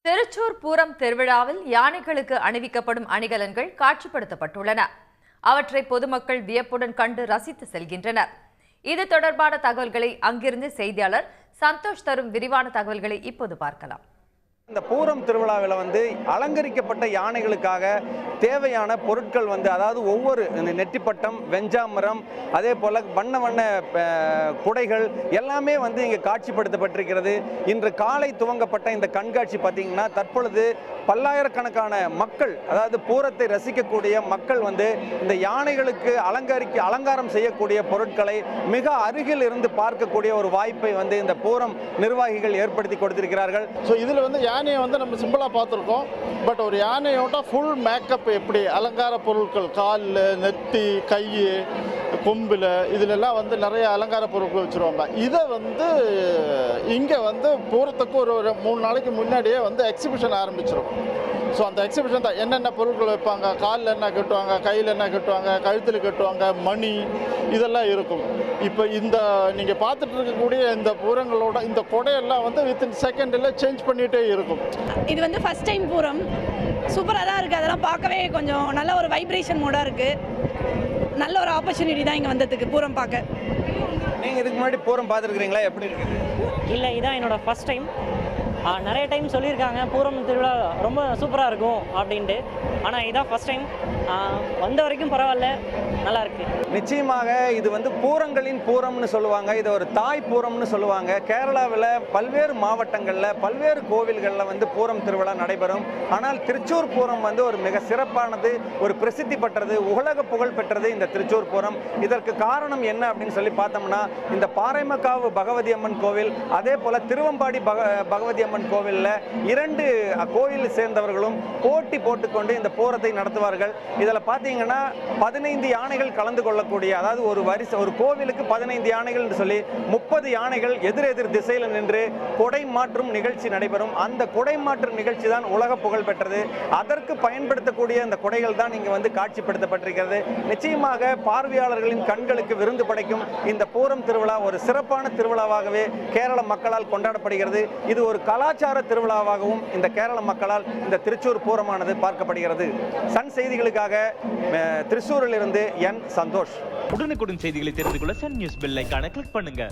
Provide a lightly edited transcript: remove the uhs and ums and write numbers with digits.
திருச்சூர் பூரம் திருவிழாவில் யானைகளுக்கு அணிவிக்கப்படும் அணிகலன்கள் காட்சிப்படுத்தப்பட்டுள்ளன. அவற்றை பொதுமக்கள் வியப்புடன் கண்டு ரசித்து செல்கின்றனர். இது தொடர்பான தகவல்களை அங்கிருந்து செய்தியாளர் சந்தோஷ் தரும் விரிவான தகவல்களை இப்போது பார்க்கலாம். இந்த பூரம் திருவிழாவில் அலங்கரிக்கப்பட்ட யானைகளுக்காக தேவையான பொருட்கள் அதாவது ஒவ்வொரு நெட்டிப்பட்டம், வெஞ்சாமரம், அதே போல் வண்ண வண்ண குடைகள் எல்லாமே இங்கே காட்சிப்படுத்தப்பட்டிருக்கிறது. இன்று காலை துவங்கப்பட்ட இந்த கண்காட்சி பார்த்தீங்கன்னா தற்பொழுது பல்லாயிரக்கணக்கான மக்கள், அதாவது பூரத்தை ரசிக்கக்கூடிய மக்கள் இந்த யானைகளுக்கு அலங்காரம் செய்யக்கூடிய பொருட்களை மிக அருகில் இருந்து பார்க்கக்கூடிய ஒரு வாய்ப்பை இந்த பூரம் நிர்வாகிகள் ஏற்படுத்தி கொடுத்திருக்கிறார்கள். ஸோ இதில் யானையை நம்ம சிம்பிளாக பார்த்துருக்கோம். பட் ஒரு யானையோட ஃபுல் மேக்கப் எப்படி அலங்கார பொருட்கள், காலில், நெத்தி, கை, கொம்பில் இதிலெல்லாம் நிறைய அலங்கார பொருட்கள் வச்சுருவாங்க. இதை இங்கே போகிறதுக்கு ஒரு 3 நாளைக்கு முன்னாடியே எக்ஸிபிஷன் ஆரம்பிச்சிடும். ஸோ அந்த எக்ஸிபிஷன் தான் என்னென்ன பொருட்கள் வைப்பாங்க, காலில் என்ன கட்டுவாங்க, கையில் என்ன கட்டுவாங்க, கழுத்தில் கட்டுவாங்க, மணி இதெல்லாம் இருக்கும். இப்போ இந்த நீங்கள் பார்த்துட்டு இருக்கக்கூடிய இந்த பூரங்களோட இந்த கொடையெல்லாம் வித்தின் செகண்டில் சேஞ்ச் பண்ணிகிட்டே இருக்கும். இது ஃபஸ்ட் டைம் பூரம் சூப்பராக தான் இருக்குது. அதெல்லாம் பார்க்கவே கொஞ்சம் நல்ல ஒரு வைப்ரேஷன் மோடாக இருக்குது. நல்ல ஒரு ஆப்பர்ச்சுனிட்டி தான் இங்கே வந்ததுக்கு பூரம் பார்க்க. நீங்கள் இதுக்கு முன்னாடி பூரம் பார்த்துருக்குறீங்களா? எப்படி இருக்குது? இல்லை, இதான் என்னோடய ஃபஸ்ட் டைம். நிறைய டைம் சொல்லியிருக்காங்க பூரம் திருவிழா ரொம்ப சூப்பராக இருக்கும் அப்படின்ட்டு. ஆனால் இதான் ஃபஸ்ட் டைம். வந்த வரைக்கும் பரவாயில்ல, நல்லா இருக்கு. நிச்சயமாக இது பூரங்களின் பூரம்னு சொல்லுவாங்க. இது ஒரு தாய் பூரம்னு சொல்லுவாங்க. கேரளாவில் பல்வேறு மாவட்டங்களில் பல்வேறு கோவில்களில் பூரம் திருவிழா நடைபெறும். ஆனால் திருச்சூர் பூரம் ஒரு மிக சிறப்பானது, ஒரு பிரசித்தி பெற்றது, உலக புகழ் பெற்றது இந்த திருச்சூர் பூரம். இதற்கு காரணம் என்ன அப்படின்னு சொல்லி பார்த்தோம்னா, இந்த பாறைமக்காவு பகவதி அம்மன் கோவில், அதே போல் திருவம்பாடி பகவதி அம்மன் கோவிலில் 2 கோயில் சேர்ந்தவர்களும் போட்டி போட்டுக்கொண்டு இந்த பூரத்தை நடத்துவார்கள். இதில் பார்த்தீங்கன்னா 15 யானைகள் கலந்து கொள்ளக்கூடிய, அதாவது ஒரு கோவிலுக்கு 15 யானைகள் சொல்லி 30 யானைகள் எதிரெதிர் திசையில் நின்று கொடை மாற்றும் நிகழ்ச்சி நடைபெறும். அந்த கொடை மாற்றும் நிகழ்ச்சி தான் உலக புகழ் பெற்றது. அதற்கு பயன்படுத்தக்கூடிய அந்த கொடைகள் தான் இங்கு காட்சிப்படுத்தப்பட்டிருக்கிறது. நிச்சயமாக பார்வையாளர்களின் கண்களுக்கு விருந்து படைக்கும் இந்த பூரம் திருவிழா ஒரு சிறப்பான திருவிழாவாகவே கேரள மக்களால் கொண்டாடப்படுகிறது. இது ஒரு கலாச்சார திருவிழாவாகவும் இந்த கேரள மக்களால் இந்த திருச்சூர் பூரமானது பார்க்கப்படுகிறது. சன் செய்திகளுக்காக திருச்சூரில் இருந்து என் சந்தோஷ். உடனுக்குடன் செய்திகளை தெரிந்து கொள்ள சன் நியூஸ் பெல் ஐகானை கிளிக் பண்ணுங்க.